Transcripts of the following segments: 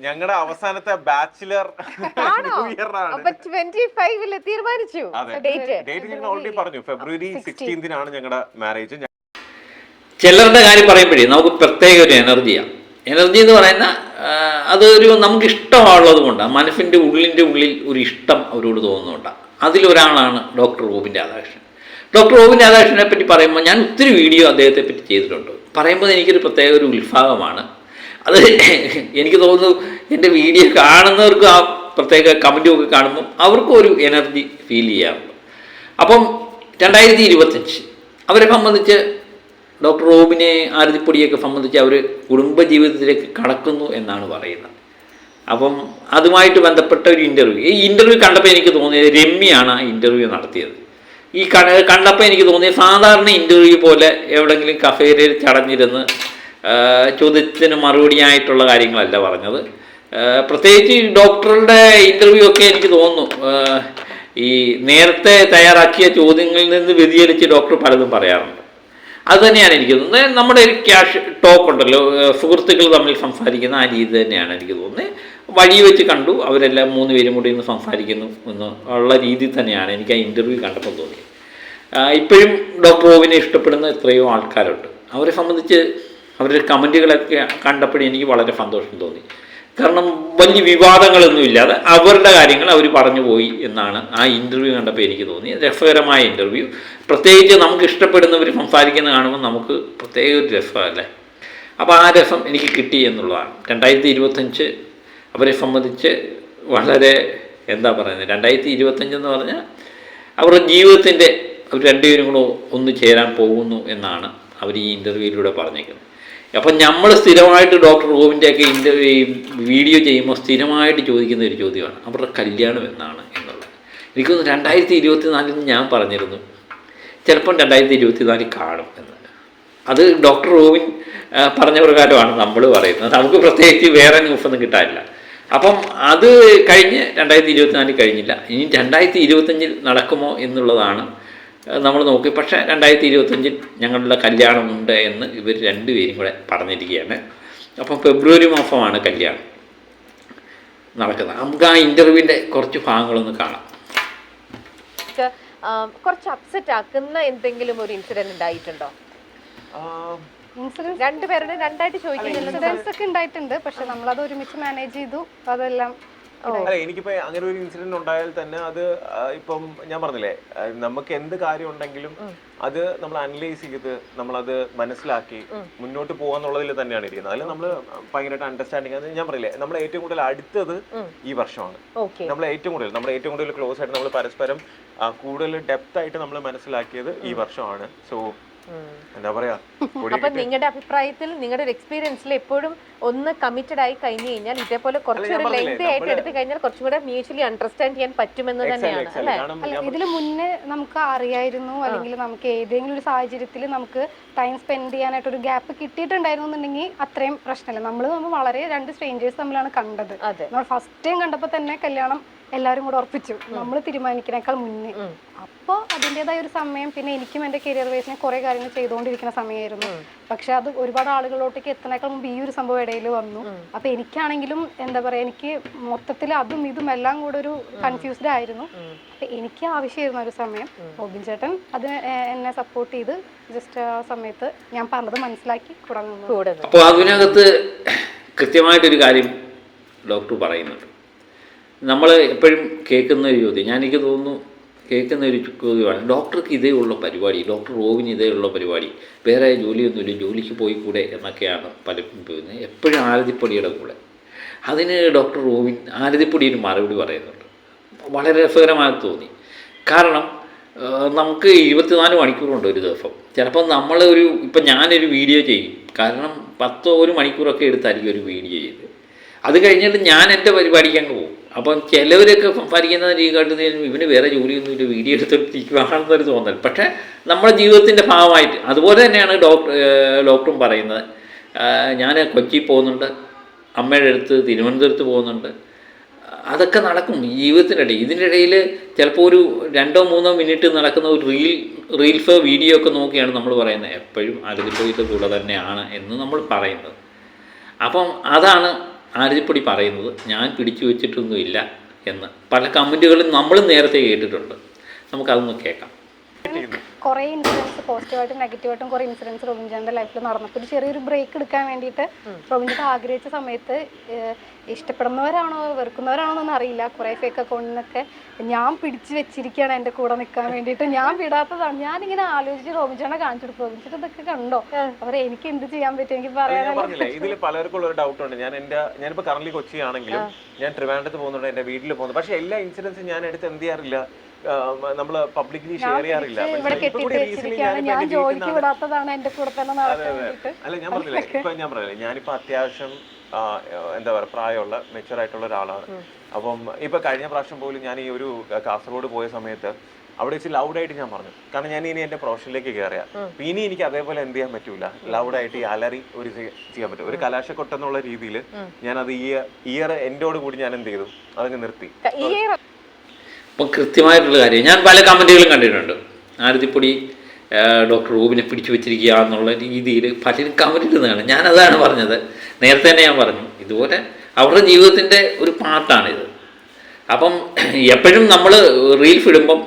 ഞങ്ങളുടെ അവസാനത്തെ bachelor new year ആണ്. 25 തീരുമാനിച്ചു. ഡേറ്റ് ഞങ്ങൾ ഓൾറെഡി പറഞ്ഞു, February 16 ഞങ്ങളുടെ മാരേജ്. ചിലരുടെ കാര്യം പറയുമ്പോഴേ നമുക്ക് പ്രത്യേക ഒരു എനർജിയാണ്. എനർജി എന്ന് പറയുന്ന അതൊരു നമുക്ക് ഇഷ്ടമുള്ളത് കൊണ്ടാണ്, മനസ്സിൻ്റെ ഉള്ളിൻ്റെ ഉള്ളിൽ ഒരു ഇഷ്ടം അവരോട് തോന്നുന്നുണ്ടാണ്. അതിലൊരാളാണ് ഡോക്ടർ റോബിൻ രാധാകൃഷ്ണൻ. ഡോക്ടർ റോബിൻ രാധാകൃഷ്ണനെ പറ്റി പറയുമ്പോൾ ഞാൻ ഒത്തിരി വീഡിയോ അദ്ദേഹത്തെ പറ്റി ചെയ്തിട്ടുണ്ട്. പറയുമ്പോൾ എനിക്കൊരു പ്രത്യേക ഒരു ഉത്സാഹമാണ്. അത് എനിക്ക് തോന്നുന്നു എൻ്റെ വീഡിയോ കാണുന്നവർക്ക് ആ പ്രത്യേക കമൻറ്റുമൊക്കെ കാണുമ്പം അവർക്കും ഒരു എനർജി ഫീൽ ചെയ്യാറുണ്ട്. അപ്പം 2025 അവരെ സംബന്ധിച്ച് ഡോക്ടർ റോബിനെ ആരതിപ്പൊടിയൊക്കെ സംബന്ധിച്ച് അവർ കുടുംബജീവിതത്തിലേക്ക് കടക്കുന്നു എന്നാണ് പറയുന്നത്. അപ്പം അതുമായിട്ട് ബന്ധപ്പെട്ട ഒരു ഇൻ്റർവ്യൂ, ഈ ഇൻ്റർവ്യൂ കണ്ടപ്പോൾ എനിക്ക് തോന്നിയത് രമ്യയാണ് ആ ഇൻ്റർവ്യൂ നടത്തിയത്. ഈ കണ്ടപ്പോൾ എനിക്ക് തോന്നിയത് സാധാരണ ഇൻ്റർവ്യൂ പോലെ എവിടെയെങ്കിലും കഫേരയിൽ ചടഞ്ഞിരുന്ന് ചോദ്യത്തിന് മറുപടിയായിട്ടുള്ള കാര്യങ്ങളല്ല പറഞ്ഞത്. പ്രത്യേകിച്ച് ഡോക്ടറുടെ ഇൻ്റർവ്യൂ ഒക്കെ എനിക്ക് തോന്നുന്നു ഈ നേരത്തെ തയ്യാറാക്കിയ ചോദ്യങ്ങളിൽ നിന്ന് വ്യതിചലിച്ച് ഡോക്ടർ പലതും പറയാറുണ്ട്. അതുതന്നെയാണ് എനിക്ക് തോന്നുന്നത്. നമ്മുടെ ഒരു ക്യാഷ് ടോക്ക് ഉണ്ടല്ലോ, സുഹൃത്തുക്കൾ തമ്മിൽ സംസാരിക്കുന്ന ആ രീതി തന്നെയാണ് എനിക്ക് തോന്നുന്നത്. വഴി വെച്ച് കണ്ടു, അവരെല്ലാം 3 പേരും കൂടി ഇന്ന് സംസാരിക്കുന്നു എന്ന് ഉള്ള രീതി തന്നെയാണ് എനിക്ക് ആ ഇൻ്റർവ്യൂ കണ്ടപ്പോൾ തോന്നി. ഇപ്പോഴും ഡോക്ടർ റോബിനെ ഇഷ്ടപ്പെടുന്ന എത്രയോ ആൾക്കാരുണ്ട്. അവരെ സംബന്ധിച്ച് അവരുടെ കമൻറ്റുകളൊക്കെ കണ്ടപ്പോഴും എനിക്ക് വളരെ സന്തോഷം തോന്നി. കാരണം വലിയ വിവാദങ്ങളൊന്നും ഇല്ലാതെ അവരുടെ കാര്യങ്ങൾ അവർ പറഞ്ഞു പോയി എന്നാണ് ആ ഇൻ്റർവ്യൂ കണ്ടപ്പോൾ എനിക്ക് തോന്നി. രസകരമായ ഇൻ്റർവ്യൂ. പ്രത്യേകിച്ച് നമുക്ക് ഇഷ്ടപ്പെടുന്നവർ സംസാരിക്കുന്നത് കാണുമ്പോൾ നമുക്ക് പ്രത്യേക ഒരു രസമല്ലേ. അപ്പോൾ ആ രസം എനിക്ക് കിട്ടി എന്നുള്ളതാണ്. 2025 അവരെ സംബന്ധിച്ച് വളരെ എന്താ പറയുന്നത്, 2025 എന്ന് പറഞ്ഞാൽ അവരുടെ ജീവിതത്തിൻ്റെ അവർ രണ്ടുപേരും കൂടെ ഒന്ന് ചേരാൻ പോകുന്നു എന്നാണ് അവർ ഈ ഇൻ്റർവ്യൂയിലൂടെ പറഞ്ഞേക്കുന്നത്. അപ്പം നമ്മൾ സ്ഥിരമായിട്ട് ഡോക്ടർ റോബിൻ്റെയൊക്കെ വീഡിയോ ചെയ്യുമ്പോൾ സ്ഥിരമായിട്ട് ചോദിക്കുന്ന ഒരു ചോദ്യമാണ് അവരുടെ കല്യാണം എന്നാണ് എന്നുള്ളത്. എനിക്കൊന്ന് 2024 ഞാൻ പറഞ്ഞിരുന്നു ചിലപ്പം 2024 കാണും എന്ന്. അത് ഡോക്ടർ റോബിൻ പറഞ്ഞ പ്രകാരമാണ് നമ്മൾ പറയുന്നത്. നമുക്ക് പ്രത്യേകിച്ച് വേറെ ന്യൂസൊന്നും കിട്ടാനില്ല. അപ്പം അത് കഴിഞ്ഞ് 2024 കഴിഞ്ഞില്ല. ഇനി 2025 നടക്കുമോ എന്നുള്ളതാണ് നമ്മൾ നോക്കി. പക്ഷേ 2025 ഞങ്ങളുടെ കല്യാണമുണ്ട് എന്ന് ഇവർ രണ്ടുപേരും കൂടെ പറഞ്ഞിരിക്കുകയാണ്. അപ്പം ഫെബ്രുവരി മാസമാണ് കല്യാണം നടക്കുന്നത്. നമുക്ക് ആ ഇൻ്റർവ്യൂവിൻ്റെ കുറച്ച് ഭാഗങ്ങളൊന്ന് കാണാം. കുറച്ച് അപ്സെറ്റ് ആക്കുന്ന എന്തെങ്കിലും ഒരു ഇൻസിഡന്റ് ഉണ്ടായിട്ടുണ്ടോ? രണ്ടുപേരുടെ രണ്ടായിട്ട് ചോദിക്കുന്നത് ഒക്കെ ഉണ്ടായിട്ടുണ്ട്. പക്ഷെ നമ്മളത് ഒരുമിച്ച് മാനേജ് ചെയ്തു. അതെല്ലാം അല്ല, എനിക്കിപ്പോ അങ്ങനെ ഒരു ഇൻസിഡന്റ് ഉണ്ടായാൽ തന്നെ അത് ഇപ്പം ഞാൻ പറഞ്ഞില്ലേ, നമുക്ക് എന്ത് കാര്യം ഉണ്ടെങ്കിലും അത് നമ്മൾ അനലൈസ് ചെയ്ത് നമ്മളത് മനസ്സിലാക്കി മുന്നോട്ട് പോകാന്നുള്ളതിൽ തന്നെയാണ് ഇരിക്കുന്നത്. അതിൽ നമ്മൾ ഭയങ്കരമായിട്ട് അണ്ടർസ്റ്റാൻഡിങ്. അത് ഞാൻ പറയില്ലേ, നമ്മൾ ഏറ്റവും കൂടുതൽ അടുത്തത് ഈ വർഷമാണ്. നമ്മൾ ഏറ്റവും കൂടുതൽ ക്ലോസ് ആയിട്ട് നമ്മൾ പരസ്പരം കൂടുതൽ ഡെപ്ത് ആയിട്ട് നമ്മൾ മനസ്സിലാക്കിയത് ഈ വർഷമാണ്. സോ എന്താ പറയാ, അപ്പൊ നിങ്ങളുടെ അഭിപ്രായത്തിൽ നിങ്ങളുടെ ഒരു എക്സ്പീരിയൻസിൽ എപ്പോഴും ഒന്ന് കമ്മിറ്റഡ് ആയി കഴിഞ്ഞു കഴിഞ്ഞാൽ ഇതേപോലെ കുറച്ചൊരു ലെങ്തി ആയിട്ട് എടുത്തു കഴിഞ്ഞാൽ കുറച്ചും കൂടെ മ്യൂച്വലി അണ്ടർസ്റ്റാൻഡ് ചെയ്യാൻ പറ്റുമെന്ന് തന്നെയാണ് അല്ലെ? ഇതിന് മുന്നേ നമുക്ക് അറിയായിരുന്നു, അല്ലെങ്കിൽ നമുക്ക് ഏതെങ്കിലും ഒരു സാഹചര്യത്തിൽ നമുക്ക് ടൈം സ്പെൻഡ് ചെയ്യാനായിട്ട് ഒരു ഗ്യാപ്പ് കിട്ടിയിട്ടുണ്ടായിരുന്നു എന്നുണ്ടെങ്കിൽ അത്രയും പ്രശ്നമില്ല. നമ്മൾ വളരെ രണ്ട് സ്ട്രേഞ്ചേഴ്സ് തമ്മിലാണ് കണ്ടത്. നമ്മൾ ഫസ്റ്റ് ടൈം കണ്ടപ്പോൾ തന്നെ കല്യാണം എല്ലാവരും കൂടെ ഉറപ്പിച്ചു, നമ്മൾ തീരുമാനിക്കുന്നേക്കാൾ മുന്നേ. അപ്പോൾ അതിൻ്റെതായ ഒരു സമയം, പിന്നെ എനിക്കും എൻ്റെ കരിയർ വൈസിനെ കുറേ കാര്യങ്ങൾ ചെയ്തുകൊണ്ടിരിക്കുന്ന സമയമായിരുന്നു. പക്ഷെ അത് ഒരുപാട് ആളുകളിലോട്ടേക്ക് എത്തുന്നേക്കാൾ മുമ്പ് ഈ ഒരു സംഭവം ഇടയിൽ വന്നു. അപ്പോൾ എനിക്കാണെങ്കിലും എന്താ പറയുക, എനിക്ക് മൊത്തത്തിൽ അതും ഇതും എല്ലാം കൂടെ ഒരു കൺഫ്യൂസ്ഡ് ആയിരുന്നു. അപ്പം എനിക്ക് ആവശ്യമായിരുന്നു ഒരു സമയം. റോബിൻ ചേട്ടൻ അതിന് എന്നെ സപ്പോർട്ട് ചെയ്ത് ജസ്റ്റ് ആ സമയത്ത് ഞാൻ പറഞ്ഞത് മനസ്സിലാക്കി കൂടെ. അപ്പോൾ അതിനകത്ത് കൃത്യമായിട്ടൊരു കാര്യം ഡോക്ടർ പറയുന്നുണ്ട്. നമ്മൾ എപ്പോഴും കേൾക്കുന്ന ഒരു ചോദ്യം, എനിക്ക് തോന്നുന്നു കേൾക്കുന്ന ഒരു ചോദ്യമാണ്, ഡോക്ടർക്ക് ഇതേ ഉള്ള പരിപാടി, ഡോക്ടർ റോബിന് ഇതേ ഉള്ള പരിപാടി, വേറെ ജോലിയൊന്നുമില്ല, ജോലിക്ക് പോയി കൂടെ എന്നൊക്കെയാണ് പലപ്പോഴും പോകുന്നത്. എപ്പോഴും ആരതിപ്പൊടിയുടെ കൂടെ. അതിന് ഡോക്ടർ റോബിൻ ആരതിപ്പൊടിയൊരു മറുപടി പറയുന്നുണ്ട്. വളരെ രസകരമായി തോന്നി. കാരണം നമുക്ക് 24 മണിക്കൂറുണ്ട് ഒരു ദിവസം. ചിലപ്പോൾ ഇപ്പം ഞാനൊരു വീഡിയോ ചെയ്യും, കാരണം 1 മണിക്കൂറൊക്കെ എടുത്തായിരിക്കും ഒരു വീഡിയോ ചെയ്ത്. അത് കഴിഞ്ഞിട്ട് ഞാൻ എൻ്റെ പരിപാടിക്ക് അങ്ങ് പോകും. അപ്പം ചിലവരൊക്കെ സംസാരിക്കുന്ന രീതിക്കാട്ട് ഇവന് വേറെ ജോലിയൊന്നുമില്ല, വീഡിയോ എടുത്തിരിക്കുകയാണെന്നൊരു തോന്നൽ. പക്ഷേ നമ്മുടെ ജീവിതത്തിൻ്റെ ഭാഗമായിട്ട് അതുപോലെ തന്നെയാണ് ഡോക്ടറും പറയുന്നത്. ഞാൻ കൊച്ചി പോകുന്നുണ്ട്, അമ്മയുടെ അടുത്ത് തിരുവനന്തപുരത്ത് പോകുന്നുണ്ട്. അതൊക്കെ നടക്കും ജീവിതത്തിനിടയിൽ. ഇതിനിടയിൽ ചിലപ്പോൾ ഒരു 2-3 മിനിറ്റ് നടക്കുന്ന ഒരു റീൽസ് വീഡിയോ ഒക്കെ നോക്കിയാണ് നമ്മൾ പറയുന്നത് എപ്പോഴും ആരതിപ്പൊടിയുടെ കൂടെ തന്നെയാണ് എന്ന് നമ്മൾ പറയുന്നത്. അപ്പം അതാണ് ആരതിപ്പൊടി പറയുന്നത് ഞാൻ പിടിച്ചു വെച്ചിട്ടൊന്നുമില്ല എന്ന് പല കമൻറ്റുകളും നമ്മളും നേരത്തെ കേട്ടിട്ടുണ്ട്. നമുക്കതൊന്ന് കേൾക്കാം. കുറേ ഇൻസിഡൻസ് പോസിറ്റീവായിട്ടും നെഗറ്റീവായിട്ടും കുറേ ഇൻസിഡൻസ് റോബിൻ ചേട്ടൻ്റെ ലൈഫിൽ നടന്നപ്പോൾ ഒരു ചെറിയൊരു ബ്രേക്ക് എടുക്കാൻ വേണ്ടിയിട്ട് റോബിൻ ചേട്ടൻ ആഗ്രഹിച്ച സമയത്ത് ഇഷ്ടപ്പെടുന്നവരാണോ വെറുക്കുന്നവരാണോ എന്നൊന്നും അറിയില്ല, കുറേ ഫേക്ക് അക്കൗണ്ടിനൊക്കെ ഞാൻ പിടിച്ചു വെച്ചിരിക്കുകയാണ് എൻ്റെ കൂടെ നിൽക്കാൻ വേണ്ടിയിട്ട്. ഞാൻ വിടാത്തതാണ്. ഞാനിങ്ങനെ ആലോചിച്ച് റോബിൻ ചേട്ടനെ കാണിച്ചു കൊടുക്കും, റോബിൻ ചേട്ടൻ ഇതൊക്കെ കണ്ടോ, അവർ എനിക്ക് എന്ത് ചെയ്യാൻ പറ്റും, എനിക്ക് പറയാനില്ല. ഇതിൽ പലർക്കും ഒരു ഡൗട്ട് ഉണ്ട്. ഞാനിപ്പോൾ കറന്റ് കൊച്ചിയാണെങ്കിലും ഞാൻ ട്രിവാൻഡ്രത്ത് പോകുന്നുണ്ട്, എൻ്റെ വീട്ടിൽ പോകുന്നു. പക്ഷെ എല്ലാ ഇൻസിഡൻസും ഞാൻ എടുത്ത് എന്ത് ചെയ്യാറില്ല, നമ്മള് പബ്ലിക്കലി ഷെയർ ചെയ്യാറില്ല. ഞാൻ ജോലിക്ക് വിടാത്തതാണ് എൻ്റെ കൂടെ തന്നെ നടക്കാൻ വേണ്ടിയിട്ട്. അല്ല ഞാൻ പറഞ്ഞില്ലേ ഞാനിപ്പോ അത്യാവശ്യം എന്താ പറയുക പ്രായമുള്ള മെച്ചുവർ ആയിട്ടുള്ള ഒരാളാണ്. അപ്പം ഇപ്പൊ കഴിഞ്ഞ പ്രാവശ്യം പോലും ഞാൻ ഈ ഒരു കാസർഗോഡ് പോയ സമയത്ത് അവിടെ വെച്ച് ലൗഡായിട്ട് ഞാൻ പറഞ്ഞു, കാരണം ഞാൻ ഇനി എന്റെ പ്രൊഫഷനിലേക്ക് കയറിയ ഇനി എനിക്ക് അതേപോലെ എന്ത് ചെയ്യാൻ പറ്റൂല, ലൗഡായിട്ട് ഈ അലറി ഒരു ചെയ്യാൻ പറ്റും. ഒരു കലാശക്കൊട്ടെന്നുള്ള രീതിയിൽ ഞാൻ അത് ഈ ഇയർ എൻ്റെയോട് കൂടി ഞാൻ എന്ത് ചെയ്തു, അതങ്ങ് നിർത്തി. അപ്പം കൃത്യമായിട്ടുള്ള കാര്യം ഞാൻ പല കമൻറ്റുകളും കണ്ടിട്ടുണ്ട്. ആരതിപ്പൊടി ഡോക്ടർ റൂബിനെ പിടിച്ചു വെച്ചിരിക്കുക എന്നുള്ള രീതിയിൽ പലരും കമൻറ്റ് ഇടുന്നതാണ്. ഞാനതാണ് പറഞ്ഞത്, നേരത്തെ തന്നെ ഞാൻ പറഞ്ഞു, ഇതുപോലെ അവരുടെ ജീവിതത്തിൻ്റെ ഒരു പാർട്ടാണിത്. അപ്പം എപ്പോഴും നമ്മൾ റീൽസ് ഇടുമ്പം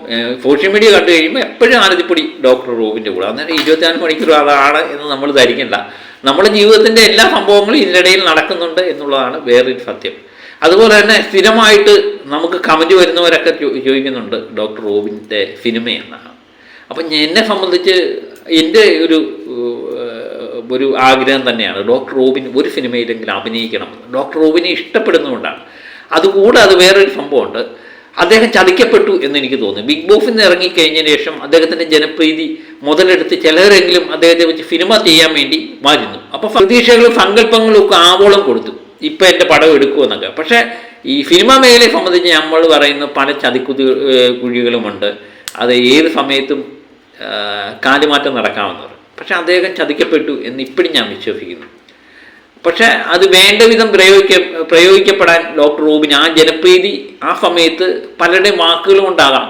സോഷ്യൽ മീഡിയ കണ്ടു കഴിയുമ്പോൾ എപ്പോഴും ആരതിപ്പൊടി ഡോക്ടർ റൂബിൻ്റെ കൂടെ, അന്നേരം 24 മണിക്കൂർ അതാണ് എന്ന് നമ്മൾ ധരിക്കണ്ട. നമ്മുടെ ജീവിതത്തിൻ്റെ എല്ലാ സംഭവങ്ങളും ഇതിനിടയിൽ നടക്കുന്നുണ്ട് എന്നുള്ളതാണ് വേറൊരു സത്യം. അതുപോലെ തന്നെ സ്ഥിരമായിട്ട് നമുക്ക് കമൻറ്റ് വരുന്നവരൊക്കെ ചോദിക്കുന്നുണ്ട് ഡോക്ടർ റോബിൻ്റെ സിനിമ എന്നാണ്. അപ്പം എന്നെ സംബന്ധിച്ച് എൻ്റെ ഒരു ആഗ്രഹം തന്നെയാണ് ഡോക്ടർ റോബിൻ ഒരു സിനിമയിലെങ്കിലും അഭിനയിക്കണം. ഡോക്ടർ റോബിനെ ഇഷ്ടപ്പെടുന്നതുകൊണ്ടാണ്. അതുകൂടാതെ വേറൊരു സംഭവമുണ്ട്, അദ്ദേഹം ചതിക്കപ്പെട്ടു എന്നെനിക്ക് തോന്നുന്നു. ബിഗ് ബോസിൽ നിന്ന് ഇറങ്ങിക്കഴിഞ്ഞതിന് ശേഷം അദ്ദേഹത്തിൻ്റെ ജനപ്രീതി മുതലെടുത്ത് ചിലരെങ്കിലും അദ്ദേഹത്തെ വെച്ച് സിനിമ ചെയ്യാൻ വേണ്ടി മാറ്റുന്നു. അപ്പോൾ പ്രതീക്ഷകളും സങ്കല്പങ്ങളും ഒക്കെ ആവോളം കൊടുത്തു, ഇപ്പം എൻ്റെ പടം എടുക്കുമെന്നൊക്കെ. പക്ഷേ ഈ സിനിമാ മേഖലയെ സംബന്ധിച്ച് നമ്മൾ പറയുന്ന പല കുഴികളുമുണ്ട്. അത് ഏത് സമയത്തും കാലുമാറ്റം നടക്കാമെന്ന്. പക്ഷെ അദ്ദേഹം ചതിക്കപ്പെട്ടു എന്ന് ഇപ്പോഴും ഞാൻ വിശ്വസിക്കുന്നു. പക്ഷെ അത് വേണ്ട വിധം പ്രയോഗിക്കപ്പെടാൻ ഡോക്ടർ റോബിൻ ആ ജനപ്രീതി ആ സമയത്ത് പലരുടെയും വാക്കുകൾ കൊണ്ടാകാം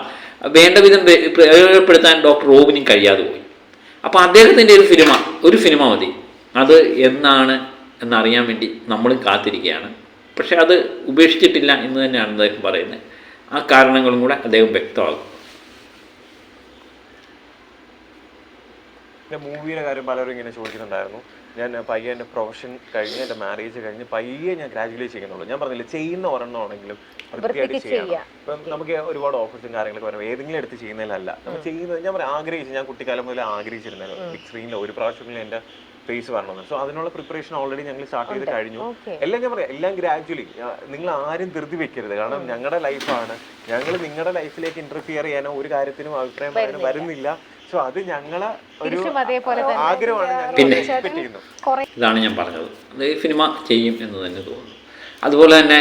വേണ്ട വിധം പ്രയോജനപ്പെടുത്താൻ ഡോക്ടർ റോബിനും കഴിയാതെ പോയി. അപ്പോൾ അദ്ദേഹത്തിൻ്റെ ഒരു സിനിമ മതി. അത് എന്നാണ് എന്നറിയാൻ വേണ്ടി നമ്മളും കാത്തിരിക്കുകയാണ്. പക്ഷെ അത് ഉപേക്ഷിച്ചിട്ടില്ല എന്ന് തന്നെയാണ് അദ്ദേഹം പറയുന്നത്. ആ കാരണങ്ങളും കൂടെ അദ്ദേഹം വ്യക്തമാകും. എൻ്റെ മൂവിയുടെ കാര്യം പലരും ഇങ്ങനെ ചോദിക്കുന്നുണ്ടായിരുന്നു. ഞാൻ പയ്യെ എൻ്റെ പ്രൊഫഷൻ കഴിഞ്ഞ് എൻ്റെ മാരേജ് കഴിഞ്ഞ് പയ്യെ ഞാൻ ഗ്രാജുവേറ്റ് ചെയ്യുന്നുള്ളൂ. ഞാൻ പറഞ്ഞില്ല, ചെയ്യുന്ന ഒരെണ്ണമാണെങ്കിലും വൃത്തിയായിട്ട് ചെയ്യണം. ഇപ്പം നമുക്ക് ഒരുപാട് ഓഫേഴ്സും കാര്യങ്ങളൊക്കെ വരും, ഏതെങ്കിലും എടുത്ത് ചെയ്യുന്നതിലല്ല നമ്മൾ ചെയ്യുന്നത്. ഞാൻ ആഗ്രഹിച്ചു, ഞാൻ കുട്ടിക്കാലം മുതൽ ആഗ്രഹിച്ചിരുന്നല്ലോ ബിഗ് സ്ക്രീനിൽ ഒരു പ്രാവശ്യമെങ്കിലും എൻ്റെ ഫേസ് വരണമെന്ന്. സോ അതിനുള്ള പ്രിപ്പറേഷൻ ഓൾറെഡി ഞങ്ങൾ സ്റ്റാർട്ട് ചെയ്ത് കഴിഞ്ഞു. എല്ലാം ഞാൻ പറയാം, എല്ലാം ഗ്രാജുവലി. നിങ്ങൾ ആരും ധൃതി വെക്കരുത്, കാരണം ഞങ്ങളുടെ ലൈഫാണ്. ഞങ്ങൾ നിങ്ങളുടെ ലൈഫിലേക്ക് ഇന്റർഫിയർ ചെയ്യാനോ ഒരു കാര്യത്തിനും അഭിപ്രായം പറയാനോ വരുന്നില്ല. സോ അത് ഞങ്ങളെ ഒരു ആഗ്രഹമാണ്, ഞങ്ങൾ എക്സ്പെക്ട് ചെയ്യുന്നു. ഇതാണ് ഞാൻ പറഞ്ഞത്, അത് സിനിമ ചെയ്യും എന്ന് തന്നെ തോന്നുന്നു. അതുപോലെ തന്നെ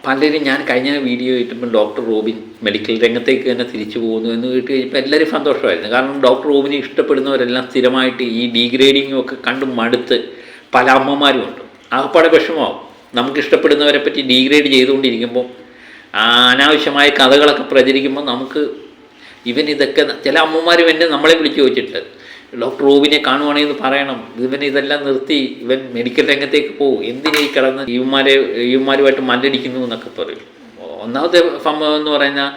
പലരും ഞാൻ കഴിഞ്ഞ വീഡിയോ ഇട്ടപ്പോൾ ഡോക്ടർ റോബിൻ മെഡിക്കൽ രംഗത്തേക്ക് തന്നെ തിരിച്ചു പോകുന്നു എന്ന് കേട്ട് കഴിഞ്ഞപ്പോൾ എല്ലാവരും സന്തോഷമായിരുന്നു. കാരണം ഡോക്ടർ റോബിനെ ഇഷ്ടപ്പെടുന്നവരെല്ലാം സ്ഥിരമായിട്ട് ഈ ഡീഗ്രേഡിങ്ങും ഒക്കെ കണ്ട് മടുത്ത് പല അമ്മമാരും ഉണ്ട്. ആകപ്പാടെ വിഷമമാവും. നമുക്ക് ഇഷ്ടപ്പെടുന്നവരെ പറ്റി ഡീഗ്രേഡ് ചെയ്തുകൊണ്ടിരിക്കുമ്പോൾ അനാവശ്യമായ കഥകളൊക്കെ പ്രചരിക്കുമ്പോൾ നമുക്ക് ഇതൊക്കെ ചില അമ്മമാരും എന്നെ നമ്മളെ വിളിച്ച് ചോദിച്ചിട്ടുണ്ട്, ഡോക്ടർ റോബിനെ കാണുവാണെന്ന് പറയണം, ഇതെല്ലാം നിർത്തി ഇവൻ മെഡിക്കൽ രംഗത്തേക്ക് പോകും, എന്തിനീ കിടന്ന് ഇവന്മാരുമായിട്ട് മല്ലടിക്കുന്നു എന്നൊക്കെ പറയും. ഒന്നാമത്തെ സംഭവം എന്ന് പറഞ്ഞാൽ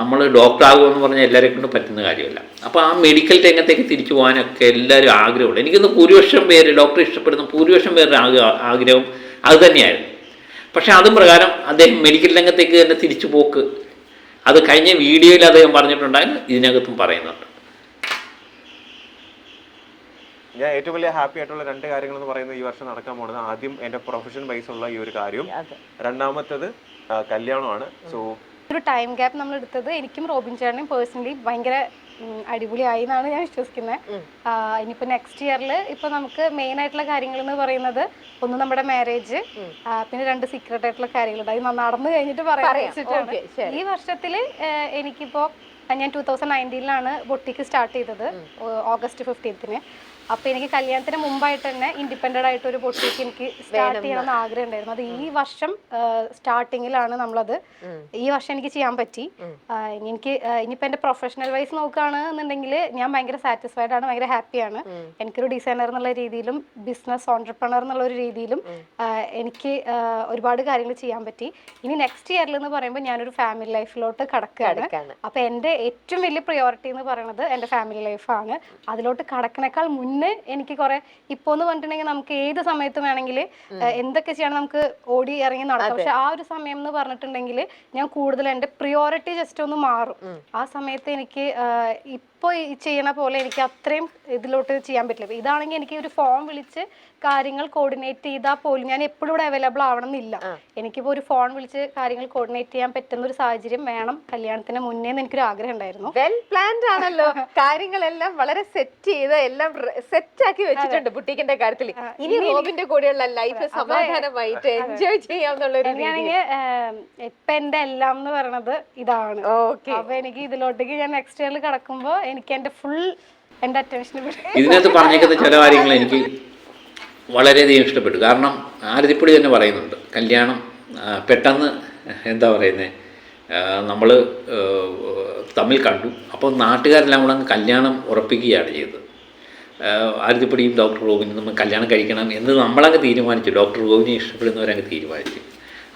നമ്മൾ ഡോക്ടറാകുമെന്ന് പറഞ്ഞാൽ എല്ലാവരെ കൊണ്ട് പറ്റുന്ന കാര്യമല്ല. അപ്പോൾ ആ മെഡിക്കൽ രംഗത്തേക്ക് തിരിച്ചു പോകാനൊക്കെ എല്ലാവരും ആഗ്രഹമുണ്ട്. എനിക്കൊന്ന് ഭൂരിപക്ഷം പേര് ഡോക്ടറെ ഇഷ്ടപ്പെടുന്ന ഭൂരിപക്ഷം പേരുടെ ആഗ്രഹം അത് തന്നെയായിരുന്നു. പക്ഷേ അതും പ്രകാരം അദ്ദേഹം മെഡിക്കൽ രംഗത്തേക്ക് തന്നെ തിരിച്ചു പോക്ക് അത് കഴിഞ്ഞ വീഡിയോയിൽ അദ്ദേഹം പറഞ്ഞിട്ടുണ്ടായിരുന്നു, ഇതിനകത്തും പറയുന്നുണ്ട്. ഞാൻ ഏറ്റവും വലിയ ഹാപ്പി ആയിട്ടുള്ള 2 കാര്യങ്ങൾ എന്ന് പറയുന്നത് ഈ വർഷം നടക്കാൻ പോകുന്നത്, ആദ്യം എൻ്റെ പ്രൊഫഷൻ ബേസ് ഉള്ള ഈ ഒരു കാര്യം, രണ്ടാമത്തത് കല്യാണമാണ്. സോ ഒരു ടൈം ഗ്യാപ്പ് നമ്മൾ എടുത്തത് എനിക്കും റോബിൻ ചേട്ടനും പേഴ്സണലി ഭയങ്കര അടിപൊളിയായി എന്നാണ് ഞാൻ വിശ്വസിക്കുന്നത്. ഇനിയിപ്പോൾ നെക്സ്റ്റ് ഇയറിൽ ഇപ്പോൾ നമുക്ക് മെയിൻ ആയിട്ടുള്ള കാര്യങ്ങൾ എന്ന് പറയുന്നത് ഒന്ന് നമ്മുടെ മാരേജ്, പിന്നെ 2 സീക്രട്ട് ആയിട്ടുള്ള കാര്യങ്ങളുണ്ട്. അത് നടന്നു കഴിഞ്ഞിട്ട് പറയാൻ. ഈ വർഷത്തിൽ എനിക്കിപ്പോൾ ഞാൻ 2019 ബൊട്ടിക്ക് സ്റ്റാർട്ട് ചെയ്തത് ഓഗസ്റ്റ് 15-ന്. അപ്പോൾ എനിക്ക് കല്യാണത്തിന് മുമ്പായിട്ട് തന്നെ ഇൻഡിപെൻഡൻ്റ് ആയിട്ട് ഒരു ബൊട്ടീക്ക് എനിക്ക് സ്റ്റാർട്ട് ചെയ്യണമെന്ന് ആഗ്രഹം ഉണ്ടായിരുന്നു. അത് ഈ വർഷം സ്റ്റാർട്ടിങ്ങിലാണ് നമ്മളത്. ഈ വർഷം എനിക്ക് ചെയ്യാൻ പറ്റി. എനിക്ക് ഇനിയിപ്പോൾ എൻ്റെ പ്രൊഫഷണൽ വൈസ് നോക്കുകയാണെന്നുണ്ടെങ്കിൽ ഞാൻ ഭയങ്കര സാറ്റിസ്ഫൈഡ് ആണ്, ഭയങ്കര ഹാപ്പിയാണ്. എനിക്കൊരു ഡിസൈനർ എന്നുള്ള രീതിയിലും ബിസിനസ് ഓൺട്രപ്രണർ എന്നുള്ള ഒരു രീതിയിലും എനിക്ക് ഒരുപാട് കാര്യങ്ങൾ ചെയ്യാൻ പറ്റി. ഇനി നെക്സ്റ്റ് ഇയറിൽ എന്ന് പറയുമ്പോൾ ഞാനൊരു ഫാമിലി ലൈഫിലോട്ട് കടക്കുകയാണ്. അപ്പോൾ എൻ്റെ ഏറ്റവും വലിയ പ്രയോറിറ്റി എന്ന് പറയുന്നത് എൻ്റെ ഫാമിലി ലൈഫാണ്. അതിലോട്ട് കടക്കണേക്കാൾ മുന്നേ എനിക്ക് കുറെ ഇപ്പോൾ എന്ന് പറഞ്ഞിട്ടുണ്ടെങ്കിൽ നമുക്ക് ഏത് സമയത്ത് വേണമെങ്കിൽ എന്തൊക്കെ ചെയ്യണം നമുക്ക് ഓടി ഇറങ്ങി നടക്കാം. പക്ഷെ ആ ഒരു സമയം എന്ന് പറഞ്ഞിട്ടുണ്ടെങ്കിൽ ഞാൻ കൂടുതൽ എൻ്റെ പ്രിയോറിറ്റി ജസ്റ്റ് ഒന്ന് മാറും. ആ സമയത്ത് എനിക്ക് ഇപ്പോൾ ചെയ്യണ പോലെ എനിക്ക് അത്രയും ഇതിലോട്ട് ചെയ്യാൻ പറ്റില്ല. ഇതാണെങ്കിൽ എനിക്ക് ഒരു ഫോൺ വിളിച്ച് കാര്യങ്ങൾ കോർഡിനേറ്റ് ചെയ്താൽ പോലും ഞാൻ എപ്പോഴും ഇവിടെ അവൈലബിൾ ആവണം എന്നില്ല. എനിക്കിപ്പോൾ ഒരു ഫോൺ വിളിച്ച് കാര്യങ്ങൾ കോർഡിനേറ്റ് ചെയ്യാൻ പറ്റുന്ന ഒരു സാഹചര്യം വേണം കല്യാണത്തിന് മുന്നേ എന്ന് എനിക്കൊരു ആഗ്രഹം ഉണ്ടായിരുന്നു. വെൽ പ്ലാൻഡ് ആണല്ലോ, കാര്യങ്ങളെല്ലാം വളരെ സെറ്റ് ചെയ്ത് എല്ലാം സെറ്റ് ആക്കി വെച്ചിട്ടുണ്ട് ബുട്ടീക്കിന്റെ കാര്യത്തിൽ. ഇനി റോബിന്റെ കൂടെയുള്ള ലൈഫ് സമാധാനമായിട്ട് എൻജോയ് ചെയ്യാവുന്ന ഇപ്പൊ എന്റെ എല്ലാം എന്ന് പറയുന്നത് ഇതാണ്. അപ്പൊ എനിക്ക് ഇതിലോട്ടേക്ക് ഞാൻ നെക്സ്റ്റ് ഇയറിൽ കടക്കുമ്പോ എനിക്ക് എന്റെ ഫുൾ എന്റെ അറ്റൻഷൻ ഇതിനകത്ത് പറഞ്ഞേക്കുന്ന ചില കാര്യങ്ങൾ എനിക്ക് വളരെയധികം ഇഷ്ടപ്പെട്ടു. കാരണം ആരതിപ്പൊടി തന്നെ പറയുന്നുണ്ട്, കല്യാണം പെട്ടെന്ന് എന്താ പറയുന്നത്, നമ്മൾ തമ്മിൽ കണ്ടു, അപ്പോൾ നാട്ടുകാരെല്ലാം കൂടെ അങ്ങ് കല്യാണം ഉറപ്പിക്കുകയാണ് ചെയ്തത്. ആരതിപ്പൊടിയും ഡോക്ടർ റോബിനും നമ്മൾ കല്യാണം കഴിക്കണം എന്ന് നമ്മളങ്ങ് തീരുമാനിച്ചു. ഡോക്ടർ റോബിനെ ഇഷ്ടപ്പെടുന്നവരങ്ങ് തീരുമാനിച്ചു.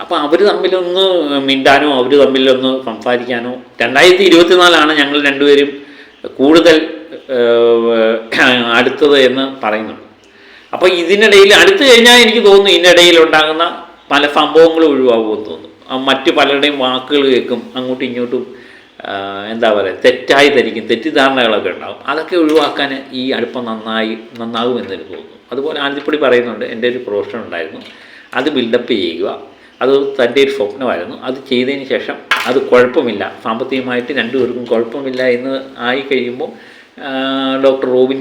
അപ്പോൾ അവർ തമ്മിലൊന്ന് മിണ്ടാനോ അവർ തമ്മിലൊന്ന് സംസാരിക്കാനോ 2024 ഞങ്ങൾ രണ്ടുപേരും കൂടുതൽ അടുത്തത് എന്ന് പറയുന്നുണ്ട്. അപ്പോൾ ഇതിനിടയിൽ അടുത്ത് കഴിഞ്ഞാൽ എനിക്ക് തോന്നുന്നു ഇതിനിടയിൽ ഉണ്ടാകുന്ന പല സംഭവങ്ങളും ഒഴിവാകുമെന്ന് തോന്നുന്നു. മറ്റു പലരുടെയും വാക്കുകൾ കേൾക്കും, അങ്ങോട്ടും ഇങ്ങോട്ടും എന്താ പറയുക തെറ്റായി ധരിക്കും, തെറ്റിദ്ധാരണകളൊക്കെ ഉണ്ടാകും. അതൊക്കെ ഒഴിവാക്കാൻ ഈ അടുപ്പം നന്നാകുമെന്ന് എനിക്ക് തോന്നുന്നു. അതുപോലെ ആനന്ദിപ്പൊടി പറയുന്നുണ്ട്, എൻ്റെ ഒരു പ്രൊഫഷൻ ഉണ്ടായിരുന്നു, അത് ബിൽഡപ്പ് ചെയ്യുക, അത് തൻ്റെ ഒരു സ്വപ്നമായിരുന്നു. അത് ചെയ്തതിന് ശേഷം അത് കുഴപ്പമില്ല, സാമ്പത്തികമായിട്ട് രണ്ടുപേർക്കും കുഴപ്പമില്ല എന്ന് ആയി കഴിയുമ്പോൾ ഡോക്ടർ റോബിൻ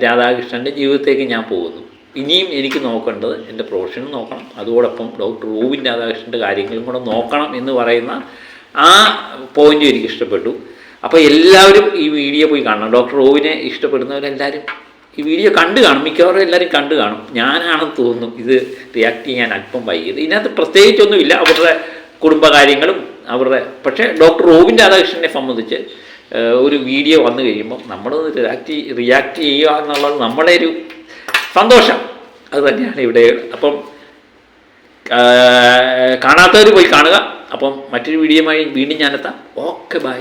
രാധാകൃഷ്ണൻ്റെ ജീവിതത്തേക്ക് ഞാൻ പോകുന്നു. ഇനിയും എനിക്ക് നോക്കേണ്ടത് എൻ്റെ പ്രൊഫഷനും നോക്കണം, അതോടൊപ്പം ഡോക്ടർ റോബിൻ രാധാകൃഷ്ണൻ്റെ കാര്യങ്ങളും കൂടെ നോക്കണം എന്ന് പറയുന്ന ആ പോയിൻ്റ് എനിക്ക് ഇഷ്ടപ്പെട്ടു. അപ്പോൾ എല്ലാവരും ഈ വീഡിയോ പോയി കാണണം. ഡോക്ടർ റോബിനെ ഇഷ്ടപ്പെടുന്നവരെല്ലാവരും ഈ വീഡിയോ കണ്ടു കാണും, മിക്കവാറും എല്ലാവരും കണ്ടു കാണും. ഞാനാണെന്ന് തോന്നുന്നു ഇത് റിയാക്ട് ചെയ്യാൻ അല്പം വൈകിയത്. ഇതിനകത്ത് പ്രത്യേകിച്ചൊന്നുമില്ല, അവരുടെ കുടുംബകാര്യങ്ങളും അവരുടെ. പക്ഷേ ഡോക്ടർ റോബിൻ രാധാകൃഷ്ണനെ സംബന്ധിച്ച് ഒരു വീഡിയോ വന്നു കഴിയുമ്പോൾ നമ്മളൊന്ന് റിയാക്ട് ചെയ്യുക എന്നുള്ളത് നമ്മുടെ ഒരു സന്തോഷം, അത് തന്നെയാണ് ഇവിടെ. അപ്പം കാണാത്തവർ പോയി കാണുക. അപ്പം മറ്റൊരു വീഡിയോയുമായി വീണ്ടും ഞാനെത്താം. Okay, by.